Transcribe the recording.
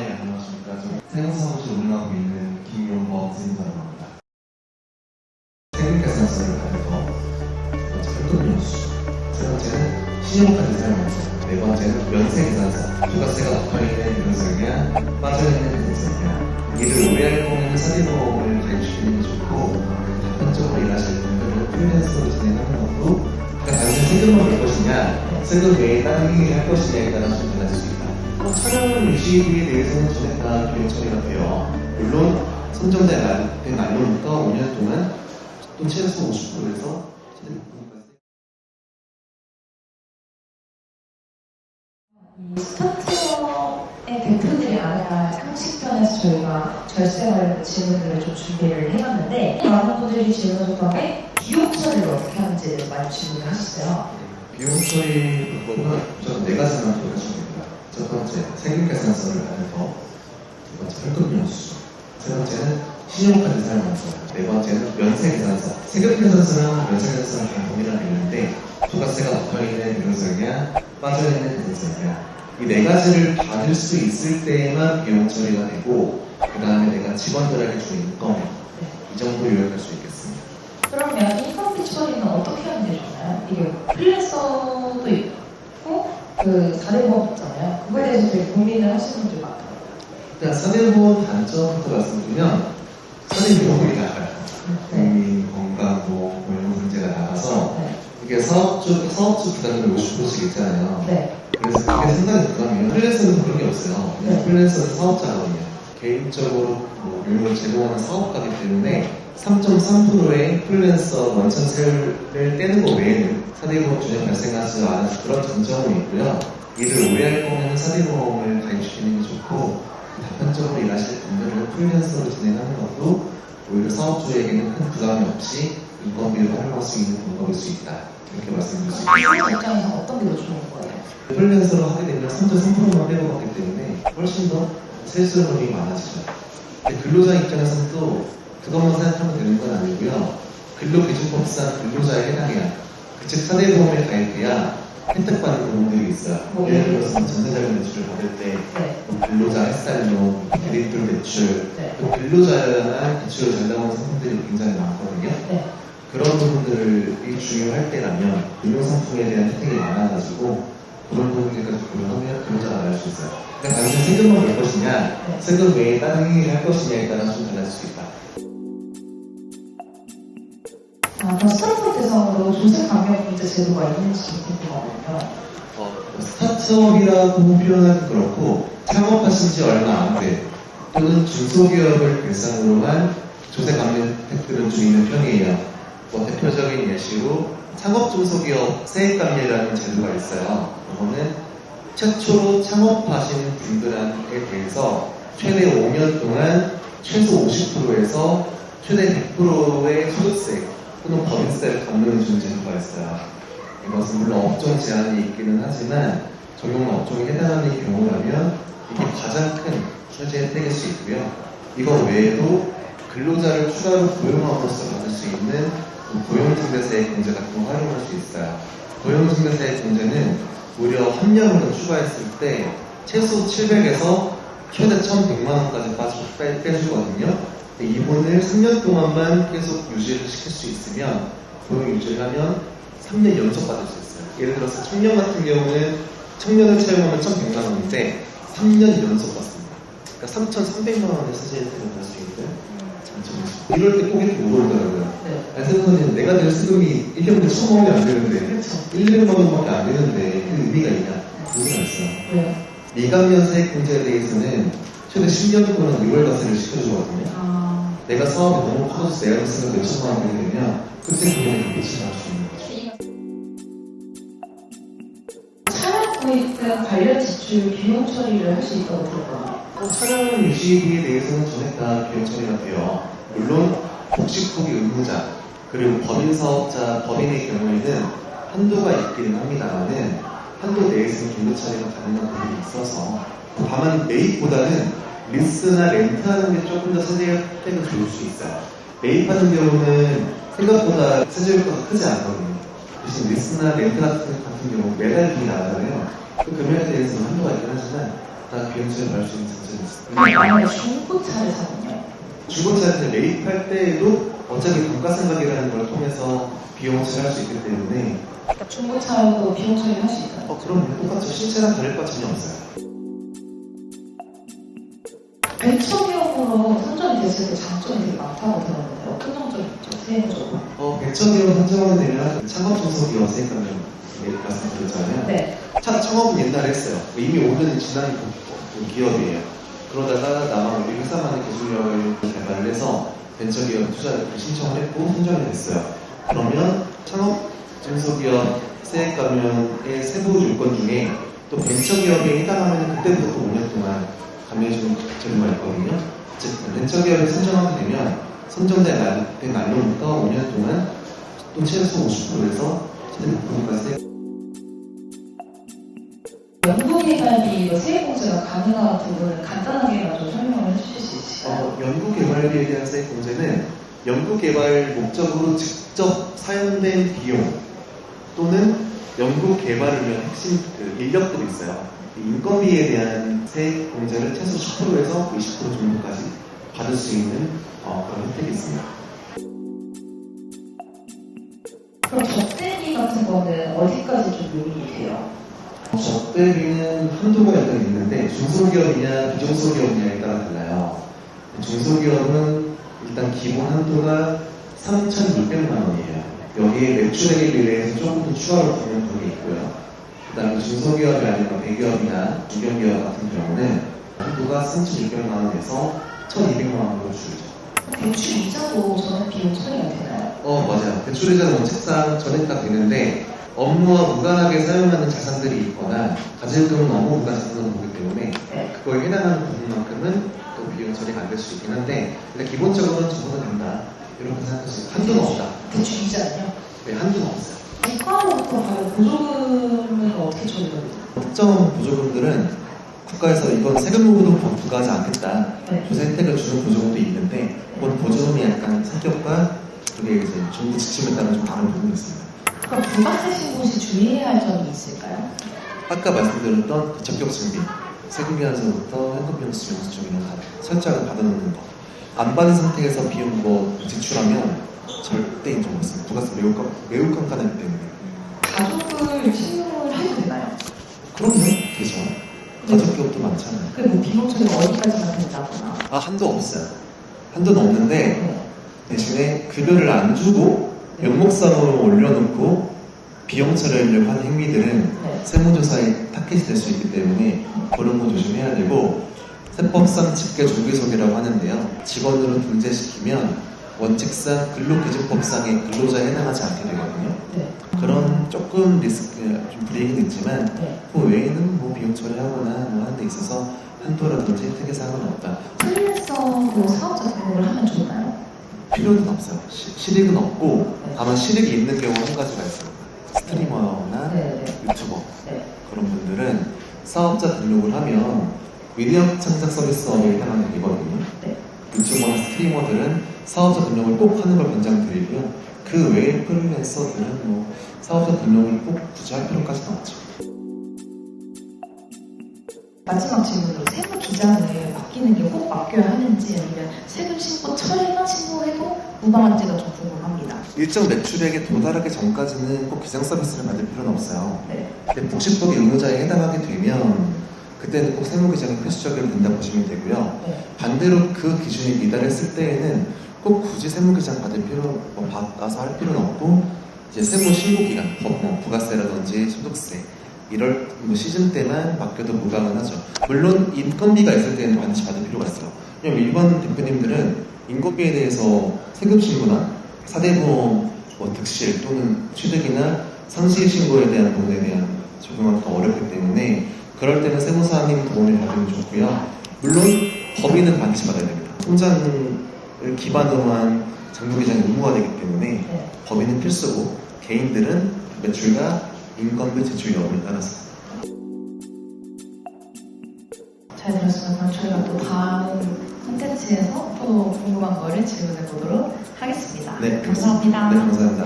예, 안녕하십니까. 저는 세무사무실 운영하고 있는 김용범 세무사라고 합니다. 세금계산서를 받아서 첫 번째 현금연수, 세 번째는 신용카드 사용해서, 네 번째는 면세계산서, 부가세가 붙어있는 변호사냐 빠져있는 변호사냐, 이를 오해할 경우에는 사기보험을 가입시키는 게 좋고, 단편적으로 일하실 분들은 프리랜서로 진행하는 것도 단순히 세금만 낼 것이냐, 세금 외에 다른 행위를 할 것이냐에 따라 좀 달라질 수 있다. 촬영 유지비에 대해서는 전에 다 교육 처리가 돼요. 물론 선정된 날로부터 5년 동안 또 최소 50%에서 최대 6%까지. 이 스타트업의 대표들이 아니라 상식편에서 저희가 절세할 질문들을 좀 준비를 해봤는데, 많은 분들이 질문하셨던 게 비용 처리를 어떻게 하는지 많이 질문을 하셨어요. 비용 처리 방법은 우선 네 가지만 들어가시면 됩니다. 첫 번째, 세금계산서를 받아서, 두 번째, 현금연수, 세 번째는 신용카드 사용해서, 네 번째는 면세계산서. 세금계산서랑 면세계산서랑 다 동일한 내용인데, 부가세가 붙어있는 변호사냐, 빠져있는 변호사냐, 이 네 가지를 받을 수 있을 때에만 비용 처리가 되고, 그 다음에 내가 직원들에게 주는 인건비, 이 정도 요약할 수 있겠습니다. 그러면 인건비 처리는 어떻게 하는 게 좋나요? 이게 프리랜서도 있고 그 4대보험 있잖아요. 그거에 대해서 되게 고민을 하시는 분들 많더라고요. 일단 4대보험 단점부터 말씀드리면 4대보험이 나가요. 국민, 건강보험, 고용 문제가 나가서 이게 사업주 부담률 50%씩 있잖아요. 그래서 그게 상당히 부담이에요. 프리랜서는 그런 게 없어요. 프리랜서는 사업자거든요. 개인적으로 료를 제공하는 사업가기 때문에 3.3%의 프리랜서 원천세율을 떼는 것 외에는 4대보험 전혀 발생하지 않은 그런 장점은 있고요. 이를 오해할 경우에는 4대보험을 가입시키는 게 좋고, 단편적으로 일하실 분들은 프리랜서로 진행하는 것도 오히려 사업주에게는 큰 부담이 없이 인건비를 활용할 수 있는 방법일 수 있다. 이렇게 말씀드릴 수 있습니다. 사업 입장에서 어떤 게 더 좋은 거예요? 프리랜서로 하게 되면 3.3%만 빼고받기 때문에 훨씬 더 세수율이 많아지죠. 근데 근로자 입장에서는 또 그것만 생각하면 되는 건 아니고요. 근로기준법상 근로자에 해당해야, 즉 4대보험에 가입해야 혜택받는 부분들이 있어요. 예를 들어서 전세자금 대출을 받을 때 근로자 햇살료, 대리돌 대출, 또 근로자나 대출을 잘 나오는 상품들이 굉장히 많거든요. 그런 부분들이 중요할 때라면 금융상품에 대한 혜택이 많아가지고 그런 부분들까지 고려하면 근로자가 나올 수 있어요. 그러니까 단순히 세금만 낼 것이냐, 세금 외에 다른 행위를 할 것이냐에 따라 좀 달라질 수 있다. 그럼 스타트업 대상으로 조세 감면 문제 제도가 있는지 궁금하거든요. 스타트업이라고 표현하기 그렇고, 창업하신 지 얼마 안 돼, 또는 중소기업을 대상으로만 조세 감면 혜택들은 좀 있는 편이에요. 대표적인 예시로 창업중소기업 세액감면이라는 제도가 있어요. 이거는 최초로 창업하신 분들한테 대해서 최대 5년 동안 최소 50%에서 최대 100%의 소득세 또는 법인세를 감면해주는 제도가 있어요. 이것은 물론 업종 제한이 있기는 하지만 적용 업종에 해당하는 경우라면 이게 가장 큰 세제 혜택일 수 있고요. 이거 외에도 근로자를 추가로 고용함으로써 받을 수 있는 고용증대세액 공제 같은 거 활용할 수 있어요. 고용증대세액 공제는 무려 환년으로 추가했을 때 최소 700에서 최대 1100만 원까지 빼주거든요. 이분을 3년 동안만 계속 유지를 시킬 수 있으면, 고용 유지를 하면 3년 연속 받을 수 있어요. 예를 들어서 청년 같은 경우는 청년을 채용하면 1100만 원인데 3년 연속 받습니다. 그러니까 3300만 원의 세제 혜택을 받을 수 있는 장점이 있습니다. 이럴 때 꼭 이렇게 물어보더라고요. 아니, 선생님, 내가 낼 세금이 1년에 1000만 원이 안 되는데, 100만 원밖에 안 되는데, 그 의미가 있냐? 의미가 있어요. 미감면 세액 공제에 대해서는 최대 10년 동안 6월 과세를 시켜주거든요. 내가 사업이 너무 커져서 내가 있으면 몇천만 원 되게 되면, 그때 그냥 몇천 나올 수 있는 거죠. 차량 구입 등 관련 지출 비용 처리를 할 수 있다고 들었거든요. 차량 유지비에 대해서는 전액 다 비용 처리가 돼요. 물론 복식후기 의무자, 그리고 법인 사업자, 법인의 경우에는 한도가 있기는 합니다만은 한도 내에서는 비용 처리가 가능한 부분이 있어서, 다만 매입보다는 리스나 렌트하는 게 조금 더 세제 혜택을 줄 수 있어요. 매입하는 경우는 생각보다 세제 효과가 크지 않거든요. 대신 리스나 렌트 같은 경우 매달 비이 나가잖아요. 그 금액에 대해서는 한도가 있긴 하지만 다 비용처를 받을 수 있는 장점이 있습니다. 그럼 만약에 중고차를 사면요? 중고차를 매입할 때에도 어차피 감가상각이라는 걸 통해서 비용 처리할 수 있기 때문에 그러니까 중고차도 비용 처리할 수 있나요? 그럼 똑같죠. 신차랑 다를 바 전혀 없어요. 벤처기업으로 선정이 됐을 때 장점이 되게 많다고 들었는데 어떤 장점이 있죠? 세부적으로? 벤처기업 선정하게 되면 창업중소기업 세입하면 말씀드렸잖아요. 네. 창업은 옛날에 했어요. 이미 5년이 지난 기업이에요. 그러다가 나만 우리 회사만의 기술력을 개발을 해서 벤처기업 투자를 신청을 했고 선정이 됐어요. 그러면 창업중소기업 세액감면의 세부 요건 중에 또 벤처기업에 해당하면 그때부터 또 5년 동안 감면이 적용가 있거든요. 즉 벤처기업에 선정하게 되면 선정된 날로부터 5년 동안 또 최소 50%에서 최대 100%까지 연구개발비 세액공제가 가능한 부분을 간단하게만 좀 설명을 해주실 수 있을까요? 연구개발비에 대한 세액공제는 연구개발 목적으로 직접 사용된 비용 또는 연구개발을 위한 핵심 인력들이 있어요. 인건비에 대한 세액공제를 최소 10%에서 20% 정도까지 받을 수 있는 그런 혜택이 있습니다. 그럼 적대비 같은 거는 어디까지 좀 요인이 돼요? 적대비는 한도가 일단 있는데 중소기업이냐 비중소기업이냐에 따라 달라요. 중소기업은 일단 기본 한도가 3,600만 원이에요. 여기에 매출액에 비례해서 조금 더 추가로 부는 부분이 있고요. 그 다음에 중소기업이 아니라 대기업이나 중견기업 같은 경우는 한도가 3,600만 원에서 1,200만 원으로 줄죠. 대출 이자도 저는 비용 처리가 되나요? 맞아요. 대출이자는 원칙상 전액 되는데 업무와 무관하게 사용하는 자산들이 있거나 가질금은 업무 무관 자산으로 보기 때문에 네. 그거에 해당하는 부분만큼은 또 비용 처리가 안 될 수 있긴 한데 근데 기본적으로는 적어도 된다. 이렇게 생각하시고 한도는 없다. 대출 이자는요? 네, 한도는 없어요. 국가로부터 받은 보조금은 어떻게 처리가 되죠? 특정 보조금들은 국가에서 이건 세금으로도 부과하지 않겠다. 네. 조세 혜택을 주는 보조금도 있는데 그건 보조금이 약간 성격과 그게 이제 정부 지침에 따라 좀 다른 부분이 있습니다. 그럼 부가세 신고 시 주의해야 할 점이 있을까요? 아까 말씀드렸던 그 적격 증비, 세금계산서부터 현금비용수 영수증이나 설정을 받아놓는 거. 안 받은 상태에서 비용 지출하면 절대 인정 못습니다. 부가세 매우 깐깐하기 때문에. 가족을 신고를 해도 되나요? 그럼요, 되죠. 가족 기업도 많잖아요. 그게 뭐 비용 처리가 어디까지나 된다거나. 한도 없어요. 한도는 없는데 네. 대신에 급여를 안 주고 명목상으로 올려놓고 비용 처리하려고 하는 행위들은 네. 세무조사에 타켓이 될 수 있기 때문에 그런 거 조심해야 되고 세법상 직계 조기속이라고 하는데요. 직원으로 등재시키면 원칙상 근로기준법상의 근로자에 해당하지 않게 되거든요. 네. 그런 조금 리스크, 좀 불이익은 있지만 네. 그 외에는 뭐 비용 처리하거나 뭐 하는 데 있어서 한도라든지 혜택의 사항은 없다. 프리랜서로 사업자 등록을 하면 좋나요? 필요는 없어요. 실익은 없고 네. 다만 실익이 있는 경우 한 가지가 있습니다. 스트리머나 네. 유튜버 네. 그런 분들은 사업자 등록을 하면 위력 창작 서비스업에 해당하는 일이거든요. 네. 유튜버나 스트리머들은 사업자 등록을 꼭 하는 걸 권장드리고요. 그 외의 프리랜서들은 뭐 사업자 등록을 꼭 굳이 할 필요까지는 없죠. 마지막 질문으로 세무 기장을 맡기는 게 꼭 맡겨야 하는지 아니면 세금 신고 처리만 신고해도 무방한지가 좀 궁금합니다. 일정 매출액에 도달하기 전까지는 꼭 기장 서비스를 받을 필요는 없어요. 네. 근데 복지법의 의무자에 해당하게 되면 그때는 꼭 세무기장이 필수적으로 된다 보시면 되고요. 네. 반대로 그 기준이 미달했을 때에는 꼭 굳이 세무기장 받을 받아서 할 필요는 없고 이제 세무 신고 기간, 부가세라든지 소득세 이럴 시즌 때만 맡겨도 무방은 하죠. 물론 인건비가 있을 때는 반드시 받을 필요가 있어요. 왜냐면 일반 대표님들은 인건비에 대해서 세금 신고나 사대보험 득실 또는 취득이나 상시 신고에 대한 부분에 대한 적용하기가 어렵기 때문에 그럴 때는 세무사님 도움을 받으면 좋고요. 물론 법인은 반드시 받아야 됩니다. 통장을 기반으로 한 정부기장이 의무화 되기 때문에 네. 법인은 필수고 개인들은 매출과 인건비 제출 여부에 따라서. 잘 들었으면 그럼 저희가 또 다음 콘텐츠에서 또 궁금한 거를 질문해 보도록 하겠습니다. 네, 감사합니다. 네, 감사합니다.